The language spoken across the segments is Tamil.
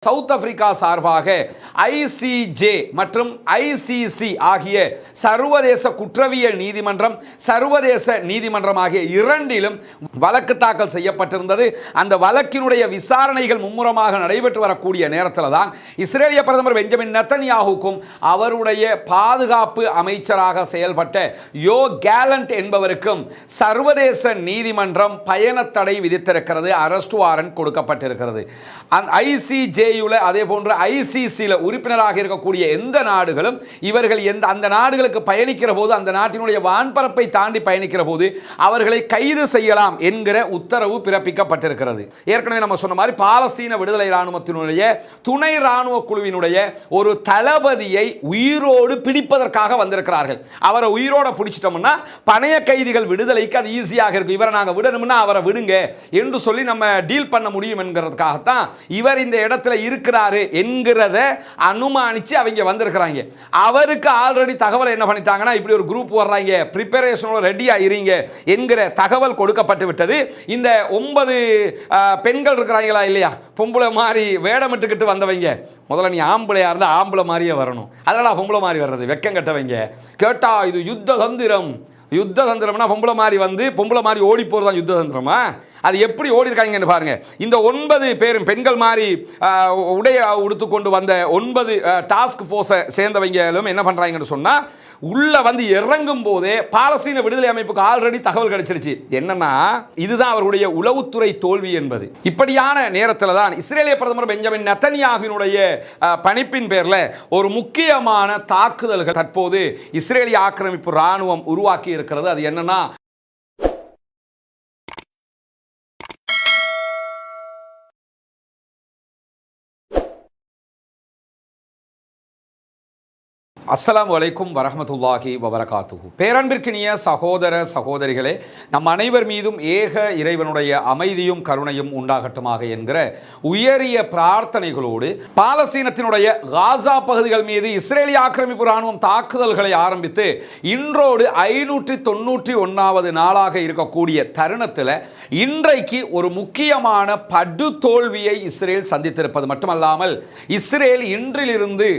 சவுத் ஆப்பிரிக்கா சார்பாக ஐசிஜே மற்றும் ஐசிசி ஆகிய சர்வதேச குற்றவியல் நீதிமன்றம், சர்வதேச நீதிமன்றம் ஆகிய இரண்டிலும் வழக்கு தாக்கல் செய்யப்பட்டிருந்தது. அந்த வழக்கினுடைய விசாரணைகள் மும்முரமாக நடைபெற்று வரக்கூடிய நேரத்தில் தான் இஸ்ரேலிய பிரதமர் பெஞ்சமின் நெத்தன்யாஹுக்கும் அவருடைய பாதுகாப்பு அமைச்சராக செயல்பட்ட யோ கேலண்ட் என்பவருக்கும் சர்வதேச நீதிமன்றம் பயண தடை விதித்திருக்கிறது. அரெஸ்ட் வாரண்ட் கொடுக்கப்பட்டிருக்கிறது. அந்த ஐசிஜே அதே போன்று ஐசிசியில் உறுப்பினராக இருக்கக்கூடிய எந்த நாடுகளும் இவர்கள் அந்த நாடுகளுக்கு பயணிக்கிற போது, அந்த நாட்டினுடைய வான்பரப்பை தாண்டி பயணிக்கிற போது அவர்களை கைது செய்யலாம் என்கிற உத்தரவு பிறப்பிக்கப்பட்டிருக்கிறது. ஏற்கனவே நம்ம சொன்ன மாதிரி பாலஸ்தீன விடுதலை ராணுவத்தினுடைய துணை ராணுவ குழுவினுடைய ஒரு தளபதியை உயிரோடு பிடிப்பதற்காக வந்திருக்கிறார்கள். அவரை உயிரோட பிடிச்சிட்டோம்னா பணைய கைதிகள் விடுதலைக்கு அது ஈஸியாக இருக்கும். இவரை நாங்கள் விடணும்னா அவரை விடுங்க என்று சொல்லி நம்ம டீல் பண்ண முடியும் என்கிறதுக்காகத்தான் இவர் இந்த இடத்துல இருக்கிறாரு என்கிறத அனுமானிச்சு அவங்க வந்திருக்கிறாங்க. அவருக்கு ஆல்ரெடி தகவல் என்ன பண்ணிட்டாங்கன்னா, இப்படி ஒரு குரூப் வர்றாங்க, பிரிப்பரேஷனோட ரெடியா இருங்க என்கிற தகவல் கொடுக்கப்பட்டு விட்டது. இந்த 9 பெண்கள் இருக்கிறாங்களா இல்லையா, பொம்பளை மாதிரி வேடமிட்டுக்கிட்டு வந்தவங்க, முதல்ல நீ ஆம்பளையா இருந்தா ஆம்பளை மாதிரியே வரணும். அதனால பொம்பளை மாதிரி வர்றது வெக்கம் கட்டவங்க. கேட்டா இது யுத்த தந்திரம். யுத்த தந்திரம்னா பொம்பளை மாதிரி வந்து பொம்பளை மாதிரி ஓடி போகிறதான் யுத்த தந்திரமா? அது எப்படி ஓடி இருக்காங்கன்னு பாருங்க. இந்த 9 பேரும் பெண்கள் மாதிரி உடைய உடுத்துக்கொண்டு வந்த 9 டாஸ்க் ஃபோர்ஸை சேர்ந்தவங்களும் என்ன பண்றாங்கன்னு சொன்னா, உள்ள வந்து இறங்கும் போதே பாலஸ்தீன விடுதலை அமைப்புக்கு ஆல்ரெடி தகவல் கிடைச்சிருச்சு. என்னன்னா, இதுதான் அவருடைய உளவுத்துறை தோல்வி என்பது. இப்படியான நேரத்தில் தான் இஸ்ரேலிய பிரதமர் பெஞ்சமின் நெத்தன்யாஹுவினுடைய பணிப்பின் பேர்ல ஒரு முக்கியமான தாக்குதல்கள் தற்போது இஸ்ரேலிய ஆக்கிரமிப்பு ராணுவம் உருவாக்கி இருக்கிறது. அது என்னன்னா, அஸ்ஸலாமு அலைக்கும் வரஹ்மத்துல்லாஹி வபரகாத்துஹு. பேரன்பிற்கினிய சகோதர சகோதரிகளே, நம் அனைவர் மீதும் ஏக இறைவனுடைய அமைதியும் கருணையும் உண்டாகட்டுமாக என்கிற உயரிய பிரார்த்தனைகளோடு பாலஸ்தீனத்தினுடைய காசா பகுதிகள் மீது இஸ்ரேலிய ஆக்கிரமிப்பு ராணுவம் தாக்குதல்களை ஆரம்பித்து இன்றோடு 591வது நாளாக இருக்கக்கூடிய தருணத்தில் இன்றைக்கு ஒரு முக்கியமான படுதோல்வியை இஸ்ரேல் சந்தித்திருப்பது மட்டுமல்லாமல், இஸ்ரேல் இன்றிலிருந்து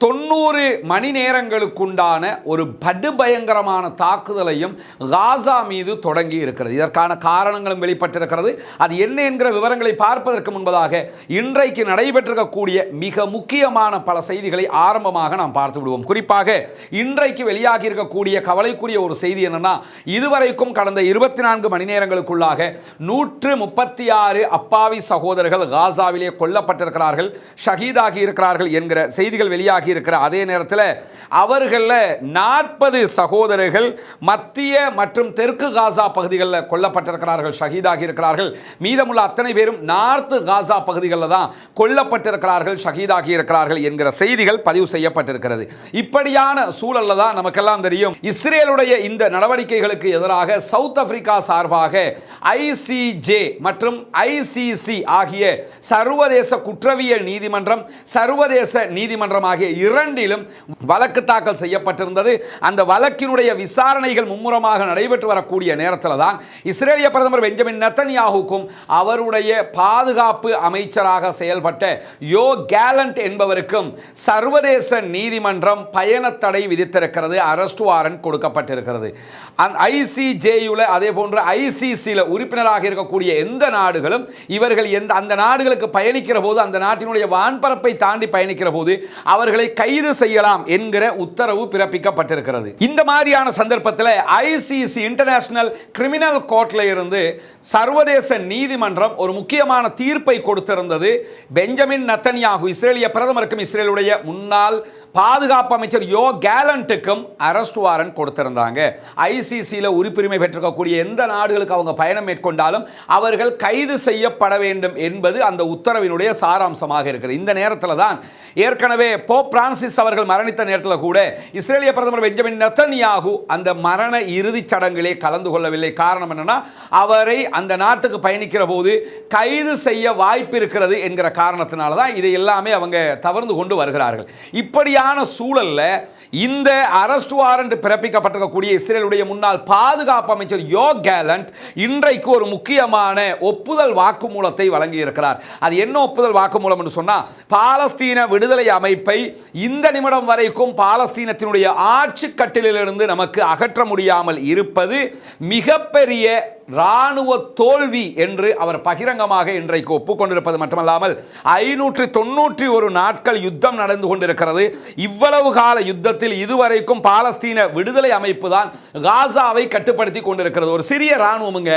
90 மணி நேரங்களுக்குண்டான ஒரு படுபயங்கரமான தாக்குதலையும் காசா மீது தொடங்கி இருக்கிறது. இதற்கான காரணங்களும் வெளிப்பட்டிருக்கிறது. அது என்ன என்கிற விவரங்களை பார்ப்பதற்கு முன்பதாக இன்றைக்கு நடைபெற்றிருக்கக்கூடிய மிக முக்கியமான பல செய்திகளை ஆரம்பமாக நாம் பார்த்து விடுவோம். குறிப்பாக இன்றைக்கு வெளியாகி இருக்கக்கூடிய கவலைக்குரிய ஒரு செய்தி என்னன்னா, இதுவரைக்கும் கடந்த 24 மணி நேரங்களுக்குள்ளாக 136 அப்பாவி சகோதரர்கள் காசாவிலே கொல்லப்பட்டிருக்கிறார்கள், ஷஹீதாகி இருக்கிறார்கள் என்கிற செய்திகள் வெளியாகி இருக்கிற அதே நேரத்தில் அவர்களில் 40 சகோதரர்கள் மத்திய மற்றும் தெற்கு காசா பகுதிகளில் கொல்லப்பட்டிருக்கிறார்கள், ஷஹீதாகி இருக்கிறார்கள். மீதமுள்ள அத்தனை பேரும் நார்த் காசா பகுதிகளில் தான் கொல்லப்பட்டிருக்கிறார்கள், ஷஹீதாகி இருக்கிறார்கள் என்கிற செய்திகள் பதிவு செய்யப்பட்டிருக்கிறது. இப்படியான சூழல்ல தான் நமக்கெல்லாம் தெரியும், இஸ்ரேலுடைய இந்த நடவடிக்கைகளுக்கு எதிராக சவுத் ஆப்பிரிக்கா சார்பாக ஐசிஜே மற்றும் ஐசிசி ஆகிய சர்வதேச குற்றவியல் நீதிமன்றம், சர்வதேச நீதிமன்றம் ஆகிய இரண்டிலும் வழக்கு தாக்கல் செய்யப்பட்டிருந்தது. அந்த வழக்கினுடைய விசாரணைகள் மும்முரமாக நடைபெற்று வரக்கூடிய நேரத்தில் தான் இஸ்ரேலிய பிரதமர் பெஞ்சமின் நெத்தன்யாஹுக்கும் அவருடைய பாதுகாப்பு அமைச்சராக செயல்பட்ட யோ கேலண்ட் என்பவருக்கும் சர்வதேச நீதிமன்றம் பயண தடை விதித்திருக்கிறது. அரெஸ்ட் வாரண்ட் கொடுக்கப்பட்டிருக்கிறது. அந்த ஐசிஜேயுல அதே போன்று ஐசிசியில் உறுப்பினராக இருக்கக்கூடிய எந்த நாடுகளும் இவர்கள் அந்த நாடுகளுக்கு பயணிக்கிற போது, அந்த நாட்டினுடைய வான்பரப்பை தாண்டி பயணிக்கிற போது அவர்களை கைது செய்யலாம் என்கிற உத்தரவு பிறப்பிக்கப்பட்டிருக்கிறது. இந்த மாதிரியான சந்தர்ப்பத்தில் ஐசிசி இன்டர்நேஷனல் கிரிமினல் கோர்ட்ல இருந்து சர்வதேச நீதிமன்றம் ஒரு முக்கியமான தீர்ப்பை கொடுத்திருந்தது. பெஞ்சமின் நெத்தன்யாஹு இஸ்ரேலிய பிரதமருக்கும் இஸ்ரேலுடைய முன்னாள் பாதுகாப்பு அமைச்சர் யோ கேலண்ட்டுக்கும் அரெஸ்ட் வாரண்ட் கொடுத்திருந்தாங்க. ஐசிசியில் உறுப்புரிமை பெற்றிருக்கக்கூடிய எந்த நாடுகளுக்கு அவங்க பயணம் மேற்கொண்டாலும் அவர்கள் கைது செய்யப்பட வேண்டும் என்பது அந்த உத்தரவினுடைய சாராம்சமாக இருக்கிறது. இந்த நேரத்தில் தான் ஏற்கனவே போப் பிரான்சிஸ் அவர்கள் மரணித்த நேரத்தில் கூட இஸ்ரேலிய பிரதமர் பெஞ்சமின் நெத்தன்யாஹு அந்த மரண இறுதிச் சடங்கிலே கலந்து கொள்ளவில்லை. காரணம் என்னன்னா, அவரை அந்த நாட்டுக்கு பயணிக்கிற போது கைது செய்ய வாய்ப்பு இருக்கிறது என்கிற காரணத்தினால தான் இதை எல்லாமே அவங்க தவிர்த்து கொண்டு வருகிறார்கள். இப்படியான இப்படியான சூழல்ல இந்த அரெஸ்ட் வாரண்ட் பிறப்பிக்கப்பட்டிருக்கக்கூடிய இஸ்ரேலுடைய முன்னாள் பாதுகாப்பு அமைச்சர் யோவ் கேலண்ட் இன்றைக்கு ஒரு முக்கியமான ஒப்புதல் வாக்குமூலத்தை வழங்கி இருக்கிறார். அது என்ன ஒப்புதல் வாக்குமூலம் என்று சொன்னா, பாலஸ்தீன விடுதலை அமைப்பை இந்த நிமிடம் வரைக்கும் பாலஸ்தீனத்தினுடைய ஆட்சி கட்டிலிருந்து நமக்கு அகற்ற முடியாமல் இருப்பது மிகப்பெரிய இராணுவ தோல்வி என்று அவர் பகிரங்கமாக இன்றைக்கு ஒப்புக்கொண்டிருப்பது மட்டுமல்லாமல் 591 நாட்கள் யுத்தம் நடந்து கொண்டிருக்கிறது. இவ்வளவு கால யுத்தத்தில் இதுவரைக்கும் பாலஸ்தீன விடுதலை அமைப்பு தான் காசாவை கட்டுப்படுத்தி கொண்டிருக்கிறது. ஒரு சிறிய இராணுவமுங்க,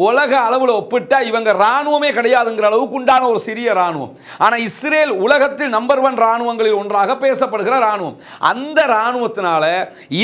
உலக அளவில் ஒப்பிட்டா இவங்க இராணுவமே கிடையாதுங்கிற அளவுக்கு உண்டான ஒரு சிறிய இராணுவம். ஆனால் இஸ்ரேல் உலகத்தில் நம்பர் 1 இராணுவங்களில் ஒன்றாக பேசப்படுகிற இராணுவம். அந்த இராணுவத்தினால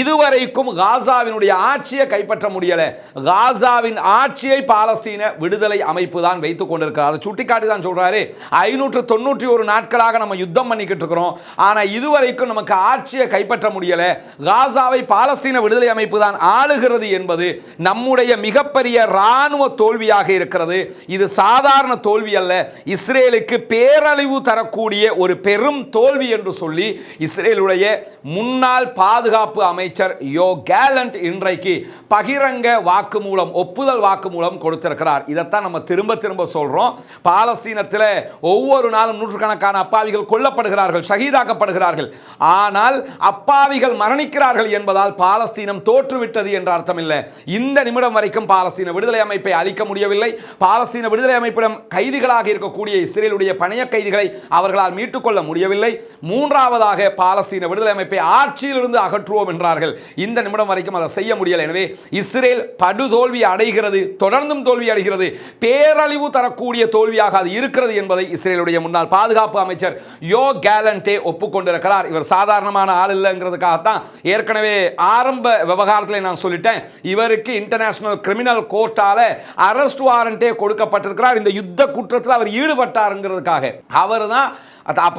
இதுவரைக்கும் காசாவினுடைய ஆட்சியை கைப்பற்ற முடியல. காசாவின் ஆட்சியை பாலஸ்தீன விடுதலை அமைப்பு தான் வைத்துக் கொண்டிருக்கிறார். அதை சுட்டிக்காட்டி தான் சொல்றாரு, 591 நாட்களாக நம்ம யுத்தம் பண்ணிக்கிட்டு இருக்கிறோம், ஆனா இதுவரைக்கும் நமக்கு ஆட்சியை கைப்பற்ற முடியல, காசாவை பாலஸ்தீன விடுதலை அமைப்பு தான் ஆளுகிறது என்பது நம்முடைய மிகப்பெரிய இராணுவ தோல்வியாக இருக்கிறது. இது சாதாரண தோல்வி அல்ல, இஸ்ரேலுக்கு பேரழிவு தரக்கூடிய ஒரு பெரும் தோல்வி என்று சொல்லி இஸ்ரேலுடைய முன்னாள் பாதுகாப்பு அமைச்சர் யோவ் கேலண்ட் இன்றைக்கு பகிரங்க வாக்குமூலம், ஒப்புதல் வாக்குமூலம் கொடுத்திருக்கிறார். இதைத்தான் நம்ம திரும்ப திரும்ப சொல்றோம். பாலஸ்தீனத்தில் ஒவ்வொரு நாளும் நூற்றுக்கணக்கான அப்பாவிகள் கொல்லப்படுகிறார்கள், ஷஹீதாக்கப்படுகிறார்கள். ஆனால் அப்பாவிகள் மரணிக்கிறார்கள் என்பதால் பாலஸ்தீனம் தோற்றுவிட்டது என்ற அர்த்தம் இல்லை. இந்த நிமிடம் வரைக்கும் பாலஸ்தீன விடுதலை அமைப்பை அழிக்க முடியவில்லை. பாலஸ்தீன விடுதலை அமைப்பிடம் கைதிகளாக இருக்கக்கூடிய இஸ்ரேலுடைய பணைய கைதிகளை அவர்களால் மீட்டுக்கொள்ள முடியவில்லை. மூன்றாவதாக பாலஸ்தீன விடுதலை அமைப்பை ஆட்சியிலிருந்து அகற்றுவோம் என்றார்கள். இந்த நிமிடம் வரைக்கும் அதை செய்ய முடியல. எனவே இஸ்ரேல் படுதோல்வி அடைகிறது, தொடர்ந்தும் தோல்வி அடைகிறது, பேரழிவு தரக்கூடிய தோல்வியாக அது இருக்கிறது என்பதை இஸ்ரேலுடைய முன்னாள் பாதுகாப்பு அமைச்சர் யோவ் கேலண்டே ஒப்புக்கொண்டிருக்கிறார். இவர் சாதாரணமான ஆள் இல்லைங்கிறதுக்காகத்தான் ஏற்கனவே ஆரம்ப விவகாரத்தில் நான் சொல்லிட்டேன், இவருக்கு இன்டர்நேஷனல் கிரிமினல் கோர்ட்டால அரெஸ்ட் வாரண்டே கொடுக்கப்பட்டிருக்கிறார். இந்த யுத்த குற்றத்தில் அவர் ஈடுபட்டாருங்கிறதுக்காக அவர் தான்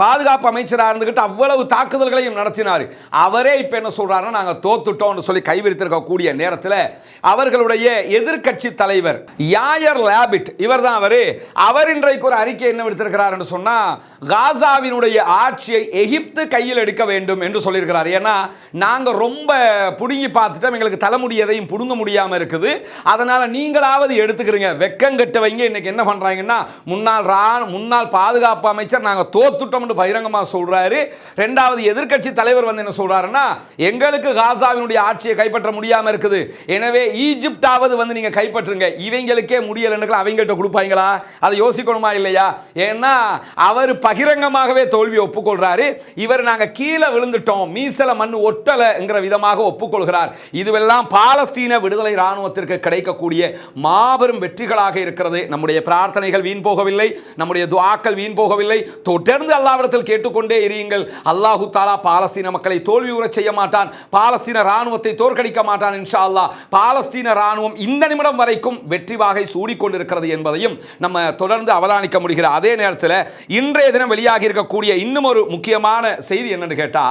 பாதுகாப்பு அமைச்சராக இருந்துகிட்டு அவ்வளவு தாக்குதல்களையும் நடத்தினார். அவரே இப்ப என்ன சொல்றாருன்னா, நாங்க தோத்துட்டோம் சொல்லி கைவிரித்திருக்கக்கூடிய நேரத்தில் அவர்களுடைய எதிர்க்கட்சி தலைவர் யாயர் லேபிட், இவர் தான் அவர் இன்றைக்கு ஒரு அறிக்கை என்ன விடுத்திருக்கிறார் என்று சொன்னா, காசாவினுடைய ஆட்சியை எகிப்து கையில் எடுக்க வேண்டும் என்று சொல்லியிருக்கிறார். ஏன்னா நாங்க ரொம்ப புடுங்கி பார்த்துட்டோம், எங்களுக்கு தலைமுடி எதையும் புடுங்க முடியாம இருக்குது, அதனால நீங்களாவது எடுத்துக்கிறீங்க, வெக்கங்கட்டவங்க இன்னைக்கு என்ன பண்றாங்கன்னா, முன்னாள் பாதுகாப்பு அமைச்சர் நாங்க தோத்துட்டோம் என்று பகிரங்கமா சொல்றாரு. இரண்டாவது எதிர்க்கட்சி தலைவர் வந்து என்ன சொல்றாருன்னா, எங்களுக்கு காசாவினுடைய ஆட்சியை கைப்பற்ற முடியாம இருக்குது, எனவே ஈஜிப்டாவது வந்து நீங்க கைப்பற்றுங்க. இவங்களுக்கே முடியலன்னு அவங்கள்ட்ட கொடுப்பாங்களா? அதை யோசிக்கணுமா இல்லையா? ஏன்னா அவர் பகிரங்கமாகவே தோல்வி ஒப்புக்கொள்றாரு. இவர் நாங்க கீழே விழுந்துட்டோம், மீசல மண்ணு ஒட்டலைங்கிற விதமாக ஒப்புக்கொள்கிறார். இதுவெல்லாம் பாலஸ்தீன விடுதலை ராணுவத்திற்கு கிடைக்கக்கூடிய மாபெரும் வெற்றிகளாக இருக்கிறது. நம்முடைய பிரார்த்தனைகள் வீண் போகவில்லை, நம்முடைய துஆக்கள் வீண் போகவில்லை. தொடர்ந்து அல்லாஹ்விடத்தில் கேட்டுக்கொண்டே இருங்கள். அல்லாஹு தஆலா பாலஸ்தீன மக்களை தோல்வி உறச் செய்ய மாட்டான், பாலஸ்தீன ராணுவத்தை தோற்கடிக்க மாட்டான். இன்ஷா அல்லாஹ் பாலஸ்தீன ராணுவம் இந்த நிமிடம் வரைக்கும் வெற்றி வாகை சூடிக்கொண்டிருக்கிறது என்பதையும் நம்ம தொடர்ந்து அவதானிக்க முடிகிற அதே நேரத்தில் இன்றைய தினம் வெளியாகி இருக்கக்கூடிய இன்னும் ஒரு முக்கியமான செய்தி என்னன்னு கேட்டா,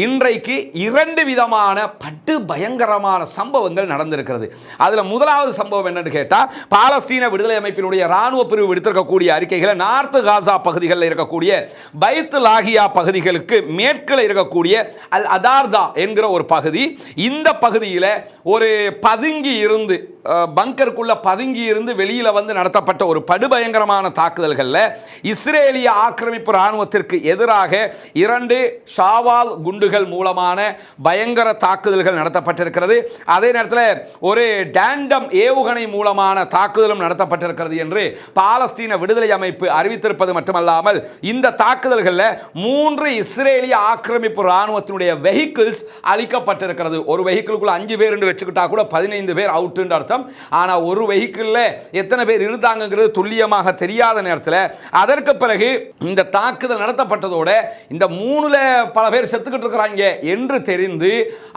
இன்றைக்கு 2 விதமான பட்டு பயங்கரமான சம்பவங்கள் நடந்திருக்கிறது. அதுல முதலாவது சம்பவம் என்னன்னு கேட்டா, பாலஸ்தீன விடுதலை அமைப்பினுடைய ராணுவ பிரிவு விடுத்திருக்கக்கூடிய அறிக்கைகளை நார்த் காசா பகுதிகளில் இருக்கக்கூடிய பைத் லாகியா பகுதிகளுக்கு மேற்கில் இருக்கக்கூடிய அல் அதார்தா என்கிற ஒரு பகுதி, இந்த பகுதியில் ஒரு பதுங்கி இருந்து பங்கருக்குள்ள பதுங்கி இருந்து வெளியில வந்து நடத்தப்பட்ட ஒரு படுபயங்கரமான தாக்குதல்களில் இஸ்ரேலிய ஆக்கிரமிப்பு ராணுவத்திற்கு எதிராக 2 ஷாவால் குண்டுகள் மூலமான பயங்கர தாக்குதல்கள் நடத்தப்பட்டிருக்கிறது. அதே நேரத்தில் ஒரு டேண்டம் ஏவுகணை மூலமான தாக்குதலும் நடத்தப்பட்டிருக்கிறது என்று பாலஸ்தீன விடுதலை அமைப்பு அறிவித்திருப்பது மட்டுமல்லாமல், இந்த தாக்குதல்களில் 3 இஸ்ரேலிய ஆக்கிரமிப்பு ராணுவத்தினுடைய வெஹிக்கிள்ஸ் அழிக்கப்பட்டிருக்கிறது. ஒரு வெஹிக்கிளுக்குள்ள 5 பேர் என்று வச்சுக்கிட்டா கூட 15 பேர் அவுட் அர்த்தம். ஆனா ஒரு வெஹிக்கிள்ல எத்தனை பேர் இருந்தாங்கிறது துல்லியமாக தெரியாத நேரத்தில் அதற்கு பிறகு இந்த தாக்குதல் நடத்தப்பட்டதோட இந்த 3ல பல பேர் செத்துக்கிட்டு இருக்கிறாங்க என்று தெரிந்து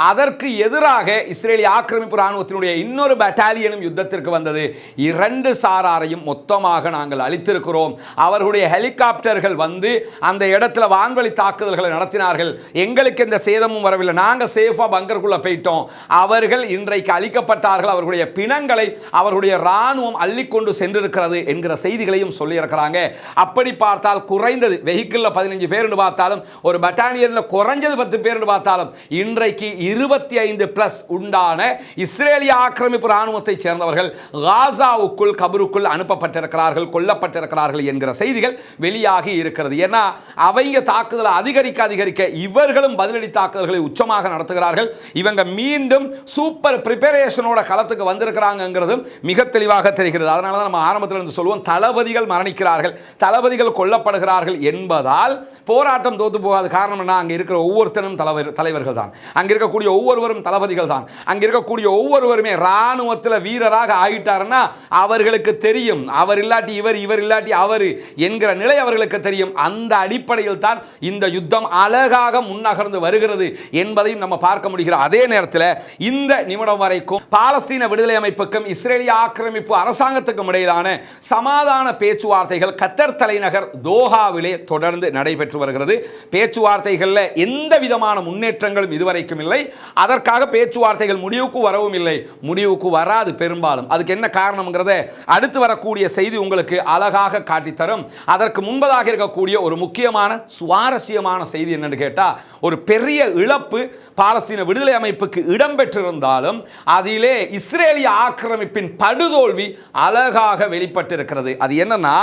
அதற்கு எதிராக இஸ்ரேலிய ஆக்கிரமிப்பு ராணுவத்தினுடைய இன்னொரு பட்டாலியனும் யுத்தத்திற்கு வந்தது. 2 சாராரையும் மொத்தமாக நாங்கள் அழித்திருக்கிறோம். அவர்களுடைய ஹெலிகாப்டர்கள் வந்து அந்த இடத்துல வான்வழி தாக்குதல்களை நடத்தினார்கள். எங்களுக்கு எந்த சேதமும் வரவில்லை, நாங்கள் சேஃபா பங்கருக்குள்ள போயிட்டோம். அவர்கள் இன்றைக்கு அழிக்கப்பட்டார்கள். அவர்களுடைய பிணங்களை அவருடைய இராணுவம் அள்ளிக்கொண்டு சென்றிருக்கிறது என்கிற செய்திகளையும் சொல்லியிருக்கிறாங்க. அப்படி பார்த்தால் குறைந்தது வெஹிக்கிளில் 15 பேர் பார்த்தாலும் ஒரு பட்டாலியனில் குறைஞ்சது 10 பேர் பார்த்தாலும் இன்றைக்கு 25+ உண்டான இஸ்ரேலிய ஆக்கிரமிப்பு இராணுவத்தை சேர்ந்தவர்கள் காசாவுக்குள் கபருக்குள் அனுப்பப்பட்டிருக்கிறார்கள், கொல்லப்பட்டிருக்கிறார்கள் என்கிற செய்திகள் வெளியாகி இருக்கிறது. ஏன்னா அவங்க தாக்குதலை அதிகரிக்க இவர்களும் பதிலடி தாக்குதல்களை உச்சமாக நடத்துகிறார்கள். இவங்க மீண்டும் சூப்பர் பிரிப்பரேஷனோட களத்துக்கு வந்திருக்கிறாங்கிறது மிக தெளிவாக தெரிகிறது. அதனால தான் நம்ம ஆரம்பத்தில் இருந்து சொல்லுவோம், தளபதிகள் மரணிக்கிறார்கள், தளபதிகள் கொல்லப்படுகிறார்கள் என்பதால் போராட்டம் தோத்து போகாத காரணம் என்ன? அங்கே இருக்கிற ஒவ்வொருத்தரும் தலைவர்கள் தான், அங்கே இருக்கக்கூடிய ஒவ்வொருவரும் தளபதிகள் தான், அங்கே இருக்கக்கூடிய ஒவ்வொருவருமே இராணுவத்தில் வீரராக ஆகிட்டாருன்னா அவர்களுக்கு தெரியும், அவர் இல்லாட்டி இவர், இவர் இல்லாட்டி அவர் என்கிற நிலை அவர்களுக்கு தெரியும். அந்த அடிப்படையில் தான் இந்த யுத்தம் அழகாக முன்னகர்ந்து வருகிறது என்பதையும் நம்ம பார்க்க முடிகிறது. அதே நேரத்தில் இந்த நிமிடம் வரைக்கும் பாலஸ்தீன விடுதலை அமைப்புக்கும் இஸ்ரேலிய ஆக்கிரமிப்பு அரசாங்கத்துக்கும் இடையிலான சமாதான பேச்சுவார்த்தைகள் கத்தர் தலைநகர் தோஹாவிலே தொடர்ந்து நடைபெற்று வருகிறது. பேச்சுவார்த்தைகளில் எந்த விதமான முன்னேற்றங்களும் இதுவரைக்கும் இல்லை. அதற்காக பேச்சுவார்த்தைகள் முடிவுக்கு வரவும் இல்லை, முடிவுக்கு வராது பெரும்பாலும். அதுக்கு என்ன காரணம்ங்கிறத அடுத்து வரக்கூடிய செய்தி உங்களுக்கு அழகாக காட்டித்தரும். அதற்கு முன்பதாக இருக்கக்கூடிய ஒரு முக்கியமான சுவாரஸ்யமான செய்தி என்னன்னு கேட்டா, ஒரு பெரிய இழப்பு பாலஸ்தீன விடுதலை அமைப்புக்கு இடம்பெற்றிருந்தாலும் அதிலே இஸ்ரேலிய ஆக்கிரமிப்பின் படுதோல்வி அழகாக வெளிப்பட்டிருக்கிறது. அது என்னன்னா,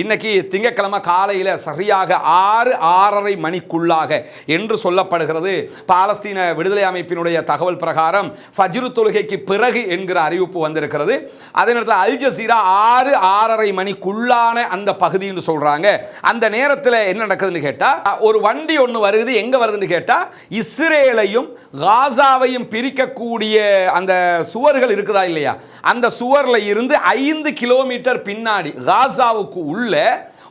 இன்னைக்கு திங்கட்கிழமை காலையில் சரியாக 6:30 மணிக்குள்ளாக என்று சொல்லப்படுகிறது. பாலஸ்தீன விடுதலை அமைப்பினுடைய தகவல் பிரகாரம் ஃபஜ்ர் தொழுகைக்கு பிறகு என்கிற அறிவிப்பு வந்திருக்கிறது. அதே நேரத்தில் அல் ஜசீரா 6:30 மணிக்குள்ளான அந்த பகுதி என்று சொல்றாங்க. அந்த நேரத்தில் என்ன நடக்குதுன்னு கேட்டா, ஒரு வண்டி ஒன்று வருது. எங்க வருதுன்னு கேட்டா, இஸ்ரேலையும் காசாவையும் பிரிக்கக்கூடிய அந்த சுவர்கள் இருக்குதா இல்லையா, அந்த சுவர்ல இருந்து 5 கிலோமீட்டர் பின்னாடி காசாவுக்கு உள்ள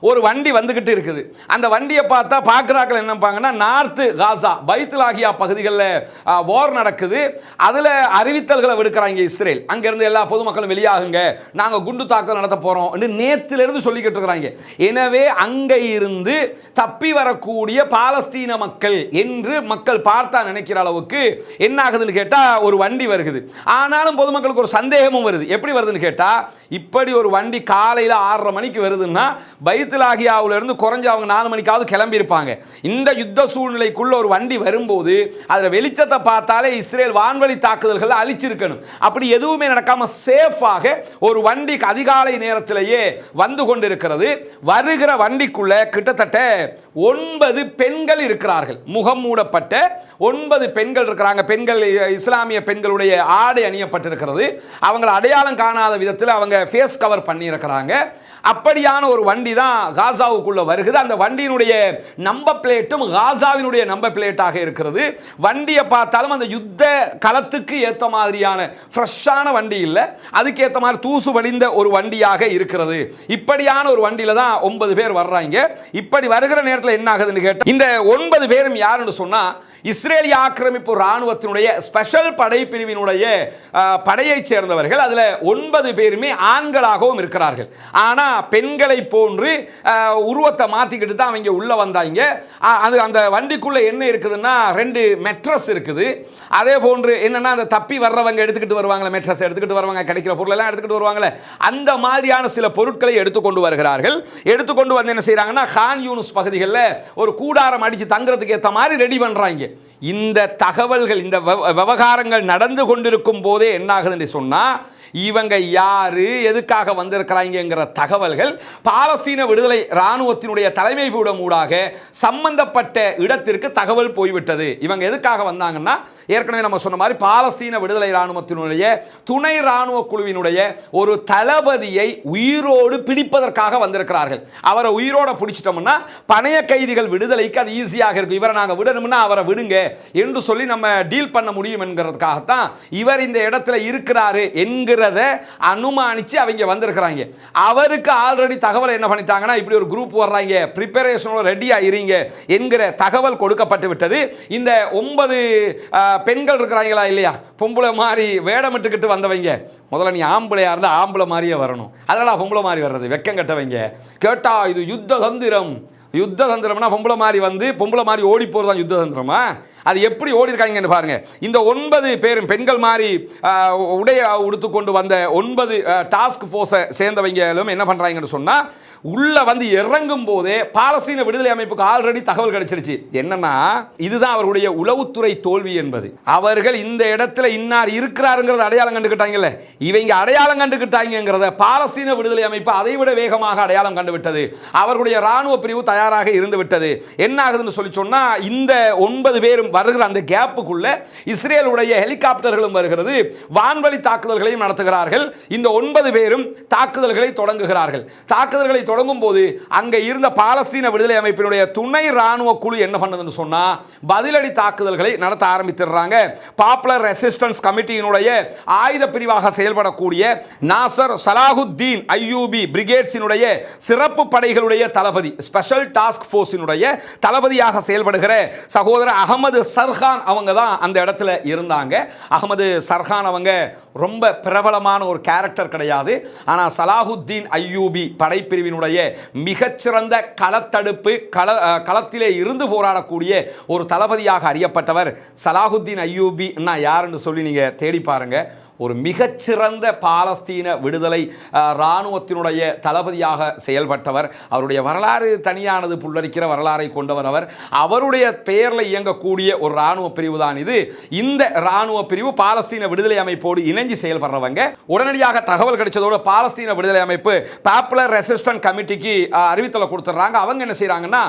ஒரு வண்டி வந்துகிட்டு இருக்குது. அந்த வண்டியை பார்த்தா பார்க்குறாக்கள் என்னப்பாங்கன்னா, நார்த்து காசா பைத்துலாகியா பகுதிகளில் வார் நடக்குது, அதில் அறிவித்தல்களை விடுக்கிறாங்க இஸ்ரேல். அங்கேருந்து எல்லா பொதுமக்களும் வெளியாகுங்க, நாங்கள் குண்டு தாக்குதல் நடத்த போகிறோம் என்று நேற்றிலிருந்து சொல்லிக்கிட்டு இருக்கிறாங்க. எனவே அங்கே இருந்து தப்பி வரக்கூடிய பாலஸ்தீன மக்கள் என்று மக்கள் பார்த்தா நினைக்கிற அளவுக்கு என்ன ஆகுதுன்னு கேட்டால், ஒரு வண்டி வருகுது. ஆனாலும் பொதுமக்களுக்கு ஒரு சந்தேகமும் வருது. எப்படி வருதுன்னு கேட்டால், இப்படி ஒரு வண்டி காலையில் 6:30 மணிக்கு வருதுன்னா பைத்துலாகியாவிலிருந்து குறைஞ்ச அவங்க 4 மணிக்காவது கிளம்பி இருப்பாங்க. இந்த யுத்த சூழ்நிலைக்குள்ள ஒரு வண்டி வரும்போது அதில் வெளிச்சத்தை பார்த்தாலே இஸ்ரேல் வான்வழி தாக்குதல்களை அழிச்சிருக்கணும். அப்படி எதுவுமே நடக்காம சேஃபாக ஒரு வண்டிக்கு அதிகாலை நேரத்திலேயே வந்து கொண்டிருக்கிறது. வருகிற வண்டிக்குள்ள கிட்டத்தட்ட 9 பெண்கள் இருக்கிறார்கள், முகம் மூடப்பட்ட 9 பெண்கள் இருக்கிறாங்க. பெண்கள் இஸ்லாமிய பெண்களுடைய ஆடை அணியப்பட்டிருக்கிறது. அவங்களை அடையாளம் காணாத விதத்தில் அவங்க ஃபேஸ் கவர் பண்ணி இருக்கிறாங்க. அப்படியான ஒரு வண்டி தான் காசாவுக்குள்ள வருகிறது. அந்த வண்டியினுடைய நம்பர் பிளேட்டும் காசாவினுடைய நம்பர் பிளேட்டாக இருக்கிறது. வண்டியை பார்த்தாலும் அந்த யுத்த களத்துக்கு ஏற்ற மாதிரியான ஃப்ரெஷ்ஷான வண்டி இல்லை, அதுக்கு ஏற்ற மாதிரி தூசு வடிந்த ஒரு வண்டியாக இருக்கிறது. இப்படியான ஒரு வண்டியில தான் 9 பேர் வர்றாங்க. இப்படி வருகிற நேரத்தில் என்ன ஆகுதுன்னு கேட்டால், இந்த 9 பேரும் யாருன்னு சொன்னா, இஸ்ரேலிய ஆக்கிரமிப்பு இராணுவத்தினுடைய ஸ்பெஷல் படைப்பிரிவினுடைய படையை சேர்ந்தவர்கள். அதில் 9 பேருமே ஆண்களாகவும் இருக்கிறார்கள். ஆனால் பெண்களை போன்று உருவத்தை மாற்றிக்கிட்டு தான் அவங்க உள்ளே வந்தாங்க. அது அந்த வண்டிக்குள்ளே என்ன இருக்குதுன்னா, 2 மெட்ரஸ் இருக்குது. அதே போன்று என்னென்னா, அந்த தப்பி வர்றவங்க எடுத்துக்கிட்டு வருவாங்களே, மெட்ரஸ் எடுத்துக்கிட்டு வருவாங்க, கிடைக்கிற பொருளெல்லாம் எடுத்துக்கிட்டு வருவாங்களே, அந்த மாதிரியான சில பொருட்களை எடுத்துக்கொண்டு வருகிறார்கள். எடுத்துக்கொண்டு வந்து என்ன செய்கிறாங்கன்னா, கான் யூனிஸ் பகுதிகளில் ஒரு கூடாரம் அடித்து தங்குறதுக்கு ஏற்ற மாதிரி ரெடி பண்ணுறாங்க. இந்த தகவல்கள், இந்த விவகாரங்கள் நடந்து கொண்டிருக்கும் போதே என்ன ஆகுதுன்னு சொன்னா, இவங்க யாரு, எதுக்காக வந்திருக்கிறாங்கிற தகவல்கள் பாலஸ்தீன விடுதலை இராணுவத்தினுடைய தலைமை பீடம் ஊடாக சம்பந்தப்பட்ட இடத்திற்கு தகவல் போய்விட்டது. இவங்க எதுக்காக வந்தாங்கன்னா, ஏற்கனவே நம்ம சொன்ன மாதிரி பாலஸ்தீன விடுதலை இராணுவத்தினுடைய துணை இராணுவ குழுவினுடைய ஒரு தளபதியை உயிரோடு பிடிப்பதற்காக வந்திருக்கிறார்கள். அவரை உயிரோட பிடிச்சிட்டோம்னா பணைய கைதிகள் விடுதலைக்கு அது ஈஸியாக இருக்கும். இவரை நாங்கள் விடணும்னா அவரை விடுங்க என்று சொல்லி நம்ம டீல் பண்ண முடியும் என்கிறதுக்காகத்தான் இவர் இந்த இடத்துல இருக்கிறாரு என்கிற அனுமானிச்சு அவங்க வந்திருக்கிறாங்க. அவருக்கு ஆல்ரெடி தகவல் என்ன பண்ணிட்டாங்கன்னா, இப்படி ஒரு குரூப் வர்றாங்க, பிரிப்பரேஷனோட ரெடியா இருங்க என்கிற தகவல் கொடுக்கப்பட்டு விட்டது. இந்த 9 பெண்கள் இருக்கிறாங்களா இல்லையா, பொம்பளை மாதிரி வேடமிட்டுக்கிட்டு வந்தவங்க, முதல்ல நீ ஆம்பளையா இருந்தா ஆம்பளை மாதிரியே வரணும். அதனால பொம்பளை மாதிரி வர்றது வெக்கம் கட்டவங்க. கேட்டா இது யுத்த தந்திரம், யுத்த தந்திரம்னா பொம்பளை மாதிரி வந்து பொம்பளை மாதிரி ஓடி போகிறது தான் யுத்த தந்திரமா? அது எப்படி ஓடி இருக்காங்கன்னு பாருங்க. இந்த 9 பேரும் பெண்கள் மாதிரி உடைய உடுத்துக்கொண்டு வந்த 9 டாஸ்க் ஃபோர்ஸை சேர்ந்தவங்களும் என்ன பண்றாங்கன்னு சொன்னா, உள்ள வந்து இறங்கும் போதே பாலஸ்தீன விடுதலை அமைப்புக்கு ஆல்ரெடி தகவல் கிடைச்சிருச்சு. என்னன்னா, இதுதான் அவர்களுடைய உளவுத்துறை தோல்வி என்பது. அவர்கள் இந்த இடத்துல இன்னார் இருக்கிறாருங்கிறத அடையாளம் கண்டுக்கிட்டாங்கல்ல, இவங்க அடையாளம் கண்டுக்கிட்டாங்கிறத பாலஸ்தீன விடுதலை அமைப்பு அதைவிட வேகமாக அடையாளம் கண்டுவிட்டது. அவர்களுடைய ராணுவ பிரிவு தயாராக இருந்து விட்டது. என்ன ஆகுதுன்னு சொல்லி சொன்னா, இந்த 9 பேரும் வருகிற அந்த கேப்புக்குள்ள இஸ்ரேலுடைய ஹெலிகாப்டர்களும் வருகிறது, வான்வழி தாக்குதல்களையும் நடத்துகிறார்கள். இந்த 9 பேரும் தாக்குதல்களை தொடங்குகிறார்கள். தாக்குதல்களை தொடங்கும் போது அங்க இருந்த பாலஸ்தீன விடுதலை அமைப்பினுடைய துணை ராணுவ குழு என்ன பண்ணுதுன்னு சொன்னா, பதிலடி தாக்குதல்களை நடத்த ஆரம்பித்திடுறாங்க. பாப்புலர் ரெசிஸ்டன்ஸ் கமிட்டியினுடைய ஆயுத பிரிவாக செயல்படக்கூடிய நாசர் சலாஹுத்தீன் அய்யூபி பிரிகேட்ஸினுடைய சிறப்பு படைகளுடைய தளபதி, ஸ்பெஷல் டாஸ்க் ஃபோர்ஸினுடைய தளபதியாக செயல்படுகிற சகோதரர் அகமது சர்ஹான் அவங்க தான் அந்த இடத்துல இருந்தாங்க. அகமது சர்ஹான் அவங்க ரொம்ப பிரபலமான ஒரு கேரக்டர் கிடையாது. ஆனால் சலாஹுத்தீன் அய்யூபி படைப்பிரிவினுடைய மிகச்சிறந்த களத்தடுப்பு களத்திலே இருந்து போராடக்கூடிய ஒரு தளபதியாக அறியப்பட்டவர் சலாஹுத்தீன் அய்யூபி. யாருன்னு சொல்லி நீங்க தேடி பாருங்க. ஒரு மிகச்சிறந்த பாலஸ்தீன விடுதலை இராணுவத்தினுடைய தளபதியாக செயல்பட்டவர். அவருடைய வரலாறு தனியானது, புல்லரிக்கிற வரலாறை கொண்டவர் அவர். அவருடைய பெயரில் இயங்கக்கூடிய ஒரு இராணுவ பிரிவு தான் இது. இந்த இராணுவ பிரிவு பாலஸ்தீன விடுதலை அமைப்போடு இணைஞ்சு செயல்படுறவங்க. உடனடியாக தகவல் கிடைச்சதோடு பாலஸ்தீன விடுதலை அமைப்பு பாப்புலர் ரெசிஸ்டன்ஸ் கமிட்டிக்கு அறிவித்தலை கொடுத்துட்றாங்க. அவங்க என்ன செய்யறாங்கன்னா,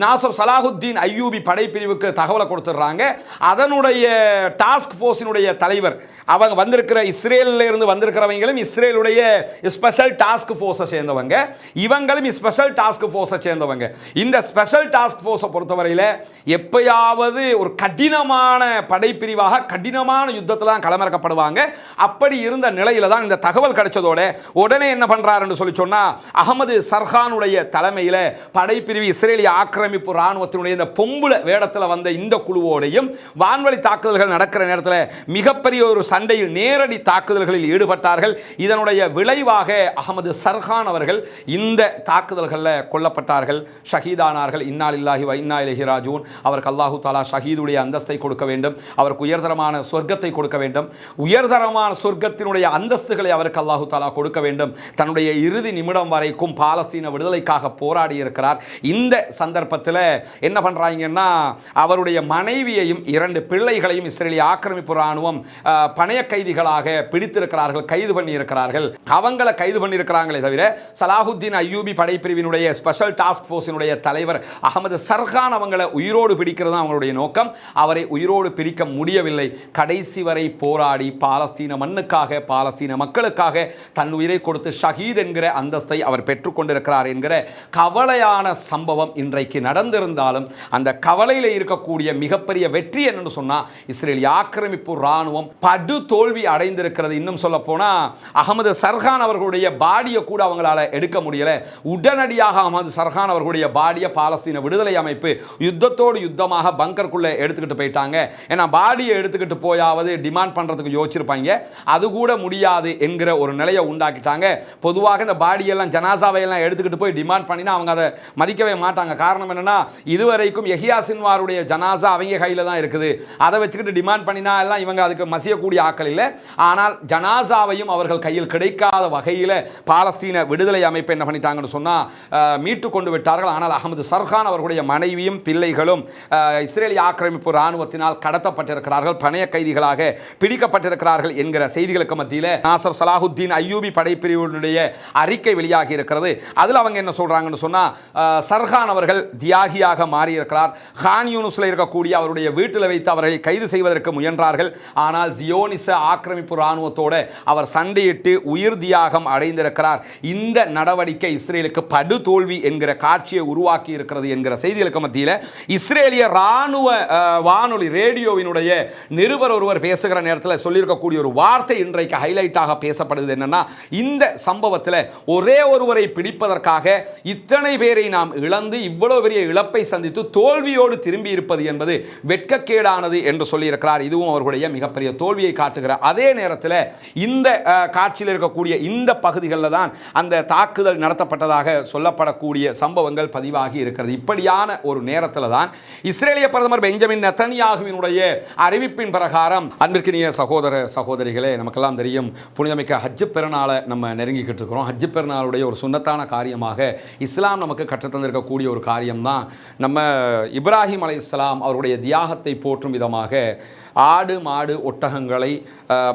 நாசர் சலாஹுத்தீன் அய்யூபி படைப்பிரிவுக்கு தகவலை கொடுத்துட்றாங்க. அதனுடைய டாஸ்க் ஃபோர்ஸினுடைய தலைவர் அவங்க வந்திருக்கிற இஸ்ரேலில் இருந்து வந்திருக்கிறவங்களும் இஸ்ரேலுடைய ஸ்பெஷல் டாஸ்க் ஃபோர்ஸை சேர்ந்தவங்க, இவங்களும் ஸ்பெஷல் டாஸ்க் ஃபோர்ஸை சேர்ந்தவங்க. இந்த ஸ்பெஷல் டாஸ்க் ஃபோர்ஸை பொறுத்தவரையில் எப்பயாவது ஒரு கடினமான படைப்பிரிவாக கடினமான யுத்தத்தில் தான் களமிறக்கப்படுவாங்க. அப்படி இருந்த நிலையில தான் இந்த தகவல் கிடைச்சதோட உடனே என்ன பண்றாருன்னு சொல்லி சொன்னா, அகமது சர்ஹானுடைய தலைமையில் படைப்பிரிவு இஸ்ரேலிய ஆக்கிரமிப்பு இராணுவத்தினுடைய இந்த பொம்புல வேடத்தில் வந்த இந்த குழுவோடையும் வான்வழி தாக்குதல்கள் நடக்கிற நேரத்தில் மிகப்பெரிய ஒரு சண்டையில் நேரடி தாக்குதல்களில் ஈடுபட்டார்கள். இதனுடைய விளைவாக அகமது சர்ஹான் அவர்கள் இந்த தாக்குதல்களில் கொல்லப்பட்டார்கள், ஷஹீதானார்கள். இன்னா லில்லாஹி வ இன்னா இலைஹி ராஜிஊன். அவருக்கு அல்லாஹு தஆலா ஷஹீதுடைய அந்தஸ்தை கொடுக்க வேண்டும், அவருக்கு உயர்தரமான சொர்க்கத்தை கொடுக்க வேண்டும், உயர்தரமான சொர்க்கத்தினுடைய அந்தஸ்துகளை அவருக்கு அல்லாஹு தஆலா கொடுக்க வேண்டும். தன்னுடைய இறுதி நிமிடம் வரைக்கும் பாலஸ்தீன விடுதலைக்காக போராடி இருக்கிறார். இந்த சந்தர்ப்பத்தில் என்ன பண்றாங்கன்னா, அவருடைய மனைவியையும் 2 பிள்ளைகளையும் இஸ்ரேலிய ஆக்கிரமிப்பு இராணுவம் பணைய கைதிகளாக பிடித்திருக்கிறார்கள், கைது பண்ணி இருக்கிறார்கள். அவங்கள கைது பண்ணி இருக்கிறாங்களே தவிர சலாஹுத்தீன் அய்யூபி படைப்பிரிவினுடைய ஸ்பெஷல் டாஸ்க் ஃபோர்ஸினுடைய தலைவர் அகமது சர்ஹான் அவங்களை உயிரோடு பிடிக்கிறது அவங்களுடைய நோக்கம். அவரை உயிரோடு பிடிக்க முடியவில்லை. கடைசி வரை போராடி பாலஸ்தீன மண்ணுக்காக, பாலஸ்தீன மக்களுக்காக தன் உயிரை கொடுத்து ஷஹீத் என்கிற அந்தஸ்தை அவர் பெற்றுக்கொண்டிருக்கிறார் என்கிற கவலையான சம்பவம் இன்றைக்கு நடந்திருந்தாலும் அந்த கவலையில் இருக்கக்கூடிய மிகப்பெரிய வெற்றி என்னன்னு சொன்னா, இஸ்ரேலிய ஆக்கிரமிப்பு இராணுவம் படு தோல்வி அடைந்திருக்கிறது. இன்னும் சொல்ல போனா, அகமது சர்ஹான் அவர்களுடைய பாடியை கூட அவங்களால எடுக்க முடியல. உடனடியாக அகமது சர்ஹான் அவர்களுடைய பாடியை பாலஸ்தீன விடுதலை அமைப்பு யுத்தத்தோடு யுத்தமாக பங்கருக்குள்ள எடுத்துக்கிட்டு போயிட்டாங்க. ஏன்னா பாடியை எடுத்துக்கிட்டு போயாவது டிமாண்ட் பண்றதுக்கு யோசிச்சிருப்பாங்க, அது கூட முடியாது என்கிற ஒரு நிலையை உண்டாக்கிட்டாங்க. பொதுவாக இந்த பாடியெல்லாம் ஜனாசாவை எல்லாம் எடுத்துக்கிட்டு போய் டிமாண்ட் பண்ணினா அவங்க அதை மதிக்கவே மாட்டாங்க. காரணம் என்னன்னா, இதுவரைக்கும் யஹ்யா சின்வாருடைய ஜனாசா அவங்க கையில் தான் இருக்குது. அதை வச்சுக்கிட்டு டிமாண்ட் பண்ணினா எல்லாம் இவங்க அதுக்கு மசியக்கூடிய ஆக்கள் இல்லை. ஆனால் ஜனாசாவையும் அவர்கள் கையில் கிடைக்காத வகையில் பாலஸ்தீன விடுதலை அமைப்பு என்ன பண்ணிட்டாங்கன்னு சொன்னா, மீட்டு கொண்டு விட்டார்கள். ஆனால் அகமது சர்ஹான் அவர்களுடைய மனைவியும் பிள்ளைகளும் இஸ்ரேலிய ஆக்கிரமிப்பு இராணுவத்தினால் கடத்தப்பட்டிருக்கிறார்கள், பணைய கைதிகளாக பிடிக்கப்பட்டிருக்கிறார்கள் என்கிற செய்திகளுக்கு மத்தியில் நாசர் சலாஹுத்தீன் அய்யூபி படைப்பிரிவினுடைய அறிக்கை வெளியாகி இருக்கிறது. அதில் அவங்க என்ன சொல்றாங்கன்னு சொன்னா, சர்ஹான் அவர்கள் தியாகியாக மாறியிருக்கிறார். கான் யூனிஸ்ல இருக்கக்கூடிய அவருடைய வீட்டில் வைத்து அவரை கைது செய்வதற்கு முயன்றார்கள். ஆனால் ஜியோனிச ஆக்கிரமிப்பு இராணுவத்தோட அவர் சண்டையிட்டு உயிர் தியாகம் அடைந்திருக்கிறார். இந்த நடவடிக்கை இஸ்ரேலுக்கு படு தோல்வி என்கிற காட்சியை உருவாக்கி இருக்கிறது என்கிற செய்திகளுக்கு மத்தியில் இஸ்ரேலிய இராணுவ வானொலி ரேடியோவினுடைய நிருபர் ஒருவர் பேசுகிற நேரத்தில் சொல்லியிருக்கக்கூடிய ஒரு வார்த்தை இன்றைக்கு ஹைலைட்டாக பேசப்படுது. என்னன்னா, இந்த சம்பவத்தில் ஒரே ஒருவரை பிடிப்பதற்காக இத்தனை பேரை நாம் இழந்து இவ்வளவு பெரிய இழப்பை சந்தித்து தோல்வியோடு திரும்பி இருப்பது என்பது வெட்கக்கேடானது என்று சொல்லியிருக்கிறார். இதுவும் அவர்களுடைய மிகப்பெரிய தோல்வியை காட்டுகிற அதே நேரத்தில் இந்த காட்சியில் இருக்கக்கூடிய இந்த பகுதிகளில் தான் அந்த தாக்குதல் நடத்தப்பட்டதாக சொல்லப்படக்கூடிய சம்பவங்கள் பதிவாகி இருக்கிறது. இப்படியான ஒரு நேரத்தில் தான் இஸ்ரேலிய பிரதமர் பெஞ்சமின் நெதன்யாகுவினுடைய அறிவிப்பின் பிரகாரம், அன்பிற்கினிய சகோதர சகோதரிகளே, நமக்கெல்லாம் தெரியும் புனிதமிக்க ஹஜ் பெருநாளை நம்ம நெருங்கிக்கிட்டு இருக்கிறோம். ஹஜ் பெருநாளுடைய ஒரு சுன்னத்தான காரியமாக இஸ்லாம் நமக்கு கற்றுத்தந்திருக்கக்கூடிய ஒரு காரியம்தான் நம்ம இப்ராஹிம் அலைஹிஸ்ஸலாம் அவருடைய தியாகத்தை போற்றும் விதமாக ஆடு மாடு ஒட்டகங்களை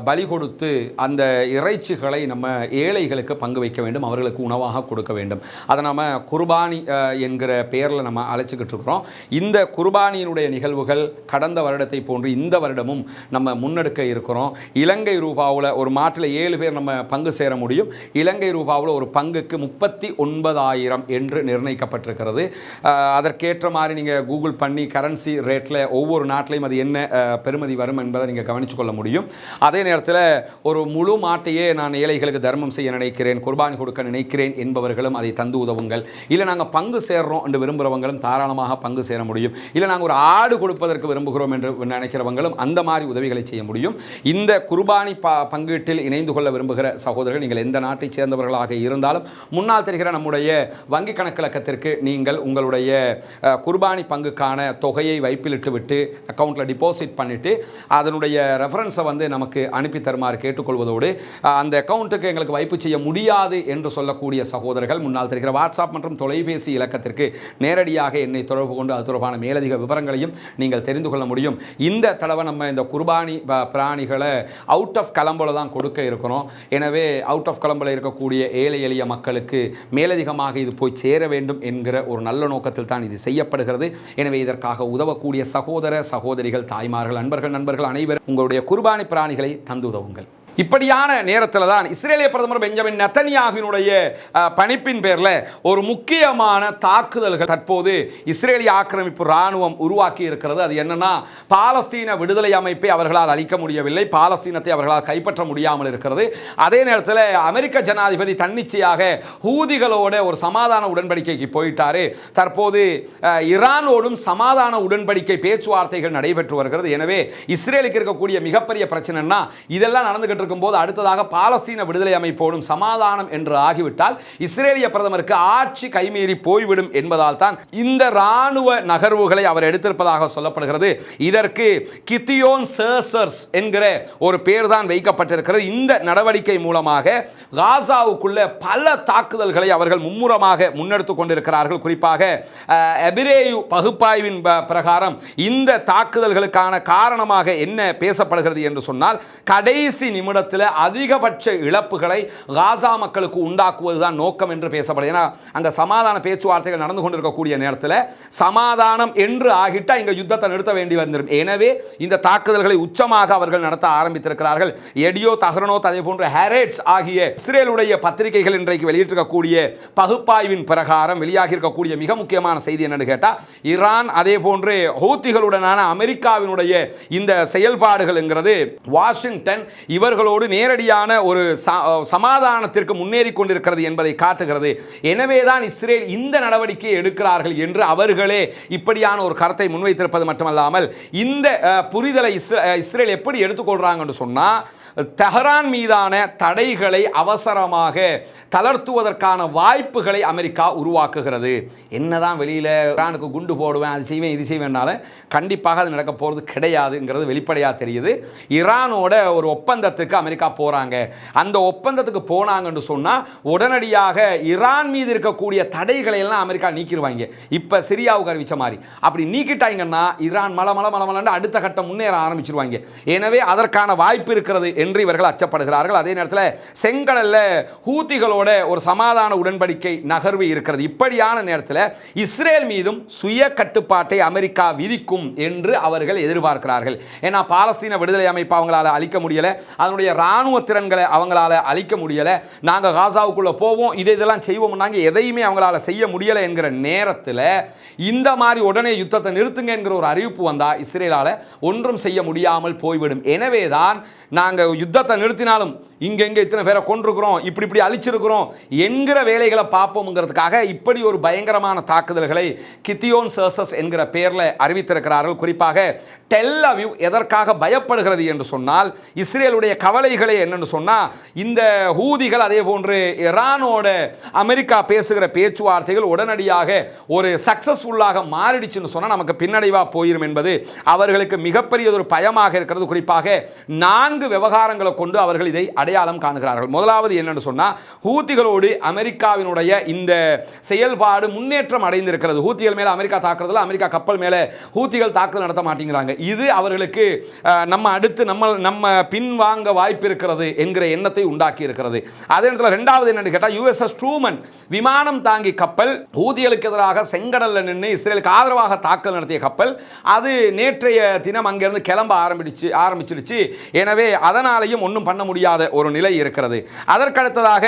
பலி கொடுத்து அந்த இறைச்சிகளை நம்ம ஏழைகளுக்கு பங்கு வைக்க வேண்டும், அவர்களுக்கு உணவாக கொடுக்க வேண்டும். அதை நம்ம குர்பானி என்கிற பெயரில் நம்ம அழைச்சிக்கிட்டு இருக்கிறோம். இந்த குர்பானியினுடைய நிகழ்வுகள் கடந்த வருடத்தை போன்று இந்த வருடமும் நம்ம முன்னெடுக்க இருக்கிறோம். இலங்கை ரூபாவில் ஒரு மாட்டில் 7 பேர் நம்ம பங்கு சேர முடியும். இலங்கை ரூபாவில் ஒரு பங்குக்கு 39,000 என்று நிர்ணயிக்கப்பட்டிருக்கிறது. அதற்கேற்ற மாதிரி நீங்கள் கூகுள் பண்ணி கரன்சி ரேட்டில் ஒவ்வொரு நாட்டிலையும் அது என்ன பெருமதி வரும் என்பதை நீங்கள் கவனித்து கொள்ள முடியும். அதே நேரத்தில் ஒரு முழு மாட்டையே நான் ஏழைகளுக்கு தர்மம் செய்ய நினைக்கிறேன், குர்பானி கொடுக்க நினைக்கிறேன் என்பவர்களும் அதை தந்து உதவுங்கள். இல்லை நாங்கள் பங்கு சேர்றோம் என்று விரும்புகிறவங்களும் தாராளமாக பங்கு சேர முடியும். இல்லை நாங்கள் ஒரு ஆடு கொடுப்பதற்கு விரும்புகிறோம் என்று நினைக்கிறவங்களும் அந்த மாதிரி உதவிகளை செய்ய முடியும். இந்த குர்பானி பங்கீட்டில் இணைந்து கொள்ள விரும்புகிற சகோதரர்கள், நீங்கள் எந்த நாட்டைச் சேர்ந்தவர்களாக இருந்தாலும் முன்னால் தெரிகிற நம்முடைய வங்கி கணக்கிலக்கத்திற்கு நீங்கள் உங்களுடைய குர்பானி பங்குக்கான தொகையை வைப்பிலிட்டு விட்டு அக்கௌண்ட்டில் டிபாசிட் பண்ணிவிட்டு அதனுடைய ரெஃபரன்ஸை வந்து நமக்கு அனுப்பி தருமாறு கேட்டுக்கொள்வதோடு, அந்த அக்கௌண்ட்டுக்கு எங்களுக்கு வைப்பு செய்ய முடியாது என்று சொல்லக்கூடிய சகோதரர்கள் முன்னால் தெரிகிற வாட்ஸ்அப் மற்றும் தொலைபேசி இலக்கத்திற்கு நேரடியாக என்னை தொடர்பு கொண்டு அது தொடர்பான மேலதிக விவரங்களையும் நீங்கள் தெரிந்து கொள்ள முடியும். இந்த தடவை நம்ம இந்த குர்பானி பிராணிகளை அவுட் ஆஃப் கலம்போல தான் கொடுக்க இருக்கிறோம். எனவே அவுட் ஆஃப் கலம்பில் இருக்கக்கூடிய ஏழை எளிய மக்களுக்கு மேலதிகமாக இது போய் சேர வேண்டும் என்கிற ஒரு நல்ல நோக்கத்தில் தான் இது செய்யப்படுகிறது. எனவே இதற்காக உதவக்கூடிய சகோதர சகோதரிகள், தாய்மார்கள், நண்பர்கள் அனைவரும் உங்களுடைய குர்பானி பிராணிகளை தந்து உதவுங்கள். இப்படியான நேரத்தில் தான் இஸ்ரேலிய பிரதமர் பெஞ்சமின் நெதன்யாகுவினுடைய பணிப்பின் பேரில் ஒரு முக்கியமான தாக்குதல்கள் தற்போது இஸ்ரேலிய ஆக்கிரமிப்பு இராணுவம் உருவாக்கி இருக்கிறது. அது என்னன்னா, பாலஸ்தீன விடுதலை அமைப்பை அவர்களால் அழிக்க முடியவில்லை, பாலஸ்தீனத்தை அவர்களால் கைப்பற்ற முடியாமல் இருக்கிறது. அதே நேரத்தில் அமெரிக்க ஜனாதிபதி தன்னிச்சையாக ஹூதிகளோட ஒரு சமாதான உடன்படிக்கைக்கு போயிட்டாரு. தற்போது ஈரானோடும் சமாதான உடன்படிக்கை பேச்சுவார்த்தைகள் நடைபெற்று வருகிறது. எனவே இஸ்ரேலுக்கு இருக்கக்கூடிய மிகப்பெரிய பிரச்சனைனா, இதெல்லாம் நடந்துகிட்டு இருக்கும்போது அடுத்ததாக பாலஸ்தீன விடுதலை அமைப்போடும் சமாதானம் என்று ஆகிவிட்டால் இஸ்ரேலிய பிரதமருக்கு ஆட்சி கைமீறி போய்விடும் என்பதால் தான் இந்த ராணுவ நகர்வுகளை அவர் எடுத்திருப்பதாக சொல்லப்படுகிறது. இதற்கு கிதியோன் சர்சர்ஸ் என்கிற ஒரு பேர் தான் வைக்கப்பட்டிருக்கிறது. இந்த நடவடிக்கை மூலமாக காசாவுக்குள்ள பல தாக்குதல்களை அவர்கள் மும்முரமாக முன்னெடுத்துக் கொண்டிருக்கிறார்கள். குறிப்பாக எபிரேயு பகுப்பாய்வின் பிரகாரம் இந்த தாக்குதல்களுக்கான காரணமாக என்ன பேசப்படுகிறது என்று சொன்னால், கடைசி நிமிடத்தில் அதிகபட்ச இழப்புகளை காசா மக்களுக்கு உண்டாக்குவதுதான் நோக்கம் என்று பேசப்படுது. ஏன்னா அங்க சமாதான பேச்சுவார்த்தைகள் நடந்து கொண்டிருக்கக்கூடிய நேரத்தில் சமாதானம் என்று ஆகிட்டா இங்க யுத்தத்தை நிறுத்த வேண்டி வந்துடும். எனவே இந்த தாக்குதல்களை உச்சமாக அவர்கள் நடத்த ஆரம்பித்திருக்கிறார்கள். எடியோ தஹ்ரனோத் அதே போன்ற ஹேரேட்ஸ் ஆகிய இஸ்ரேலுடைய பத்திரிகைகள் இன்றைக்கு வெளியிட்டிருக்கக்கூடிய பகுப்பாய்வின் பிரகாரம் வெளியாகி இருக்கக்கூடிய மிக முக்கியமான செய்தி என்னன்னு கேட்டா, ஈரான் அதே போன்று ஹூத்திகளுடனான அமெரிக்காவினுடைய இந்த செயல்பாடுகள்ங்கிறது வாஷிங்டன் இவர்களோடு நேரடியான ஒரு சமாதானத்திற்கு முன்னேறி கொண்டிருக்கிறது என்பதை காட்டுகிறது. எனவேதான் இஸ்ரேல் இந்த நடவடிக்கையை எடுக்கிறார்கள் என்று அவர்களே இப்படியான ஒரு கருத்தை முன்வைத்திருப்பது மட்டுமல்லாமல், இந்த புரிதலை இஸ்ரேல் எப்படி எடுத்துக்கொள்றாங்க என்று சொன்னா, தெஹரான் மீதான தடைகளை அவசரமாக தளர்த்துவதற்கான வாய்ப்புகளை அமெரிக்கா உருவாக்குகிறது. என்னதான் வெளியில் ஈரானுக்கு குண்டு போடுவேன், அது செய்வேன், இது செய்வேன்னால கண்டிப்பாக அது நடக்க போகிறது கிடையாதுங்கிறது வெளிப்படையாக தெரியுது. ஈரானோட ஒரு ஒப்பந்தத்துக்கு அமெரிக்கா போகிறாங்க. அந்த ஒப்பந்தத்துக்கு போனாங்கன்னு சொன்னால் உடனடியாக ஈரான் மீது இருக்கக்கூடிய தடைகளை எல்லாம் அமெரிக்கா நீக்கிடுவாங்க. இப்போ சிரியாவுக்கு அறிவித்த மாதிரி அப்படி நீக்கிட்டாங்கன்னா ஈரான் மலமலன்னு அடுத்த கட்டம் முன்னேற ஆரம்பிச்சிருவாங்க. எனவே அதற்கான வாய்ப்பு இருக்கிறது என்று இவர்கள் அச்சப்படுகிறார்கள். அதே நேரத்தில் செங்கடல்ல ஹூத்திகளோட ஒரு சமாதான உடன்படிக்கை நகர்வு இருக்கிறது. இப்படியான நேரத்தில் இஸ்ரேல் மீதும் சுய கட்டுப்பாட்டை அமெரிக்கா விதிக்கும் என்று அவர்கள் எதிர்பார்க்கிறார்கள். ஏன்னா பாலஸ்தீன விடுதலை அமைப்பு அவங்களால அழிக்க முடியல, அதனுடைய ராணுவ திறன்களை அவங்களால அழிக்க முடியல, நாங்கள் காசாவுக்குள்ள போவோம் இதெல்லாம் செய்வோம், நாங்கள் எதையுமே அவங்களால செய்ய முடியல என்கிற நேரத்தில் இந்த மாதிரி உடனே யுத்தத்தை நிறுத்துங்க என்கிற ஒரு அறிவிப்பு வந்தால் இஸ்ரேலால ஒன்றும் செய்ய முடியாமல் போய்விடும். எனவேதான் நாங்கள் யுத்தத்தை நிறுத்தினாலும் இங்கே இத்தனை பேரை கொண்டிருக்கிறோம், இப்படி அழிச்சிருக்கிறோம் என்கிற வேலைகளை பார்ப்போம்ங்கிறதுக்காக இப்படி ஒரு பயங்கரமான தாக்குதல்களை கிதியோன் சர்சஸ் என்கிற பெயரில் அறிவித்திருக்கிறார்கள். குறிப்பாக டெல் அவிவ் எதற்காக பயப்படுகிறது என்று சொன்னால், இஸ்ரேலுடைய கவலைகளே என்னன்னு சொன்னால், இந்த ஹூதிகள் அதே போன்று ஈரானோட அமெரிக்கா பேசுகிற பேச்சுவார்த்தைகள் உடனடியாக ஒரு சக்சஸ்ஃபுல்லாக மாறிடுச்சுன்னு சொன்னால் நமக்கு பின்னடைவாக போயிடும் என்பது அவர்களுக்கு மிகப்பெரிய ஒரு பயமாக இருக்கிறது. குறிப்பாக 4 விவகாரங்களை கொண்டு அவர்கள் இதை அடையாளம் காணுகிறார்கள். முதலாவது என்னன்னு சொன்னால், ஹூதிகளோடு அமெரிக்காவினுடைய இந்த செயல்பாடு முன்னேற்றம் அடைந்திருக்கிறது. ஹூதிகள் மேலே அமெரிக்கா தாக்குறதுல அமெரிக்கா கப்பல் மேலே ஹூதிகள் தாக்குதல் நடத்த மாட்டேங்கிறாங்க. இது அவர்களுக்கு நம்ம அடுத்து நம்ம பின்வாங்க வாய்ப்பு இருக்கிறது என்கிற எண்ணத்தை உண்டாக்கி இருக்கிறது. அதே நேரத்தில் இரண்டாவது என்னன்னு கேட்டால், USS ட்ரூமன் விமானம் தாங்கி கப்பல் ஹூதிகளுக்கு எதிராக செங்கடலில் நின்று இஸ்ரேலுக்கு ஆதரவாக தாக்குதல் நடத்திய கப்பல் அது நேற்றைய தினம் அங்கிருந்து கிளம்ப ஆரம்பிச்சிருச்சு. எனவே அதனாலையும் ஒன்றும் பண்ண முடியாத ஒரு நிலை இருக்கிறது. அதற்கடுத்ததாக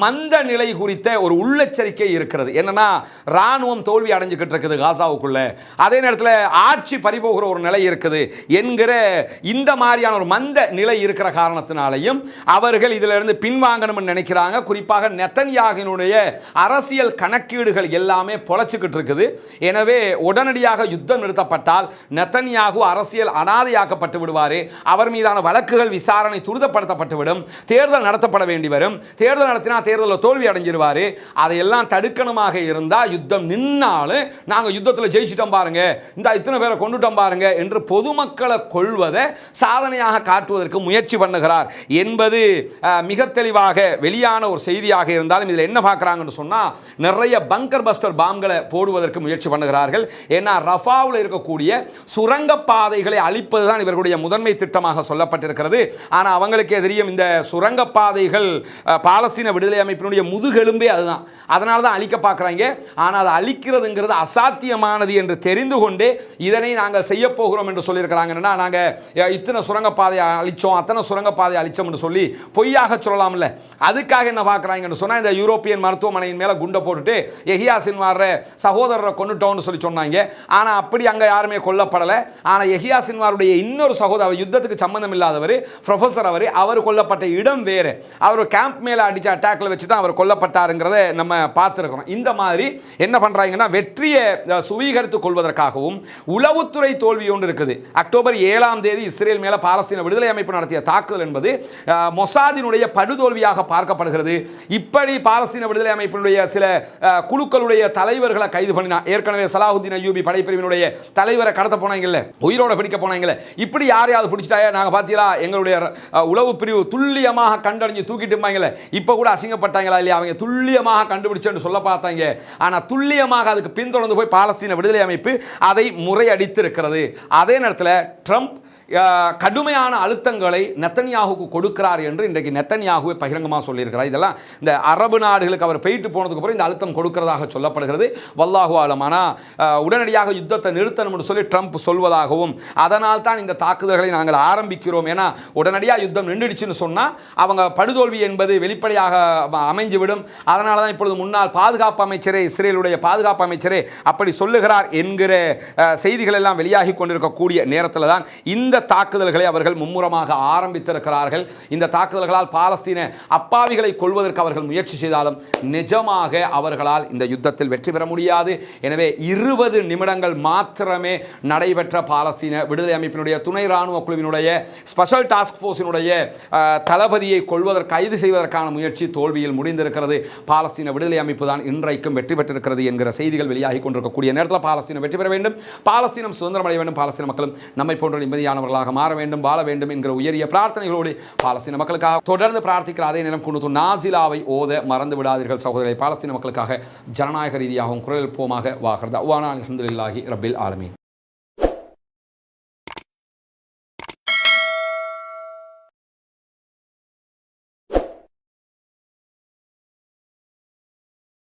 மந்த நிலை குறித்த ஒரு உள்ளெச்சரிக்கை இருக்கிறது. என்னன்னா, ராணுவம் தோல்வி அடைஞ்சுக்கிட்டு இருக்குது காசாவுக்குள்ள, அதே நேரத்தில் ஆட்சி பறிபோகிற ஒரு நிலை இருக்குது என்கிற இந்த மாதிரியான ஒரு மந்த நிலை இருக்கிற காரணத்தினாலையும் அவர்கள் இதிலிருந்து பின்வாங்கணும்னு நினைக்கிறாங்க. குறிப்பாக நெத்தன்யாகுவினுடைய அரசியல் கணக்கீடுகள் எல்லாமே பொழைச்சிக்கிட்டு இருக்குது. எனவே உடனடியாக யுத்தம் நிறுத்தப்பட்டால் நெத்தன்யாகு அரசியல் அனாதையாக்கப்பட்டு விடுவார். அவர் மீதான வழக்குகள் விசாரணை துரிதப்படுத்தப்பட்டுவிடும். தேர்தல் நடத்தப்பட வேண்டி வரும். தேர்தல் நடத்தினா தேர்தலில் தோல்வி அடைஞ்சிருவார். அதையெல்லாம் தடுக்கணுமாக இருந்தால் யுத்தம் நின்னாலும் நாங்கள் யுத்தத்தில் ஜெயிச்சிட்டோம் பாருங்க, இந்த இத்தனை பேரை கொண்டுட்டோம் பாருங்க என்று பொதுமக்களை கொள்வதை சாதனையாக காட்டுவதற்கு முயற்சி பண்ணுகிறார் என்பது மிக தெளிவாக வெளியான ஒரு செய்தியாக இருந்தாலும் இதில் என்ன பார்க்குறாங்கன்னு சொன்னால், நிறைய பங்கர் பஸ்டர் பாம்களை போடுவதற்கு முயற்சி பண்ணுகிறார்கள். ஏன்னா ரஃபாவில் இருக்கக்கூடிய சுரங்கப்பாதைகளை அழிப்பது தான் இவர்களுடைய முதன்மை திட்டமாக சொல்லப்பட்டிருக்கிறது. ஆனால் அவங்களுக்கே தெரியும், இந்த சுரங்கப்பாதைகள் பாலஸ்தீன விடுதலை அமைப்பினுடைய முதுகெலும்பே அதுதான். அதனால தான் அழிக்க பார்க்குறாங்க. ஆனால் அதை அழிக்கிறதுங்கிறது அசாத்தியமானது என்று தெரிந்து கொண்டே இதனை நாங்கள் செய்ய போகிறோம் என்று சொல்லியிருக்கிறாங்கன்னா, நாங்கள் இத்தனை சுரங்கப்பாதையை அழிச்சோம் அத்தனை சுரங்கப்பாதையை அழிச்சோம் என்று சொல்லி பொய்யாக சொல்லலாம்ல. அதுக்காக என்ன பார்க்குறாங்கன்னு சொன்னால், இந்த யூரோப்பியன் மருத்துவமனையின் மேலே குண்டை போட்டுட்டு எஹியா சின்வார் சகோதரரை கொண்டுட்டோம்னு சொல்லி சொன்னாங்க. ஆனால் அப்படி அங்கே யாருமே கொல்லப்படலை. ஆனால் எஹியா சின்வாருடைய இன்னொரு சகோதரர், யுத்தத்துக்கு சம்பந்தம் இல்லாதவர், ப்ரொஃபஸர், அவர் கொல்லப்பட்ட இடம் வேறு. அவர் கேம்ப் மேலே அடித்த அட்டாக்ல வச்சு தான் அவர் கொல்லப்பட்டாருங்கிறத நம்ம பார்த்துருக்கிறோம். இந்த மாதிரி என்ன பண்ணுறாங்கன்னா, வெற்றியை சுவீகரித்துக் கொள்வதற்காகவும் உளவுத்துறை தோல்வி ஒன்று இருக்குது. அக்டோபர் 7ஆம் தேதி இஸ்ரேல் மேலே பாலஸ்தீன விடுதலை அமைப்பு நடத்திய தாக்குதல் என்பது மொசாதினுடைய படுதோல்வியாக பார்க்கப்படுகிறது. இப்படி பாலஸ்தீன விடுதலை அமைப்பினுடைய சில குழுக்களுடைய தலைவர்களை கைது பண்ணினா, ஏற்கனவே சலாஹுத்தீன் அய்யூபி படைப்பிரிவினுடைய தலைவரை கடத்த போனாங்கல்ல, உயிரோட பிடிக்க போனாங்கல்ல, இப்படி யாரையாவது பிடிச்சிட்டாயா நாங்கள் பார்த்தீங்களா எங்களுடைய உளவு பிரிவு துல்லியமாக கண்டறிஞ்சு தூக்கிட்டுமாங்கல்ல, இப்போ கூட அசிங்கப்பட்டாங்களா இல்லையா, அவங்க துல்லியமாக கண்டுபிடிச்சேன்னு சொல்ல பார்த்தாங்க. ஆனால் துல்லியமாக அதுக்கு பின்தொடர்ந்து போய் பாலஸ்தீன விடுதலை அமைப்பு அதை முறையடித்திருக்கிறது. அதே நேரத்தில் ட்ரம்ப் கடுமையான அழுத்தங்களை நெத்தன்யாகுக்கு கொடுக்கிறார் என்று இன்றைக்கு நெத்தன்யாகுவை பகிரங்கமாக சொல்லியிருக்கிறார். இதெல்லாம் இந்த அரபு நாடுகளுக்கு அவர் போயிட்டு போனதுக்கு அப்புறம் இந்த அழுத்தம் கொடுக்கிறதாக சொல்லப்படுகிறது. வல்லாஹு ஆலம். ஆனால் உடனடியாக யுத்தத்தை நிறுத்தணும்னு சொல்லி ட்ரம்ப் சொல்வதாகவும், அதனால் தான் இந்த தாக்குதல்களை நாங்கள் ஆரம்பிக்கிறோம், ஏன்னா உடனடியாக யுத்தம் நின்றுடுச்சுன்னு சொன்னால் அவங்க படுதோல்வி என்பது வெளிப்படையாக அமைஞ்சுவிடும். அதனால தான் இப்பொழுது முன்னாள் பாதுகாப்பு அமைச்சரே, இஸ்ரேலுடைய பாதுகாப்பு அமைச்சரே அப்படி சொல்லுகிறார் என்கிற செய்திகள் எல்லாம் வெளியாகி கொண்டிருக்கக்கூடிய நேரத்தில் தான் இந்த தாக்குதல்களை அவர்கள் மும்முரமாக ஆரம்பித்திருக்கிறார்கள். இந்த தாக்குதல்களால் பாலஸ்தீன அப்பாவிகளை கொள்வதற்கு அவர்கள் முயற்சி செய்தாலும் நிஜமாக அவர்களால் இந்த யுத்தத்தில் வெற்றி பெற முடியாது. எனவே 20 நிமிடங்கள் மாத்திரமே நடைபெற்ற பாலஸ்தீன விடுதலை அமைப்பினுடைய துணை ராணுவ குழுவினுடைய ஸ்பெஷல் டாஸ்க் போர்ஸினுடைய தளபதியை கொள்வதற்கு கைது செய்வதற்கான முயற்சி தோல்வியில் முடிந்திருக்கிறது. பாலஸ்தீன விடுதலை அமைப்பு தான் இன்றைக்கும் வெற்றி பெற்றிருக்கிறது என்கிற செய்திகள் வெளியாகி கொண்டிருக்கக்கூடிய நேரத்தில் பாலஸ்தீனம் வெற்றி பெற வேண்டும், பாலஸ்தீனம் சுதந்திரம் அடைய வேண்டும், பாலஸ்தீன மக்களும் நம்மை போன்ற நிம்மதியான மாற வேண்டும், வாழ வேண்டும் என்கிற உயரிய பிரார்த்தனைகளோடு பாலஸ்தீன மக்களுக்காக தொடர்ந்து பிரார்த்திக்கிற அதே நேரம் குனுத்து நாசிலாவை ஓத மறந்து விடாதீர்கள் சகோதரரை. பாலஸ்தீன மக்களுக்காக ஜனநாயக ரீதியாகவும் குரல் எழுப்புவோமாக. வாஹர் தஅவானா அல்ஹம்துலில்லாஹி ரப்பில் ஆலமீன்.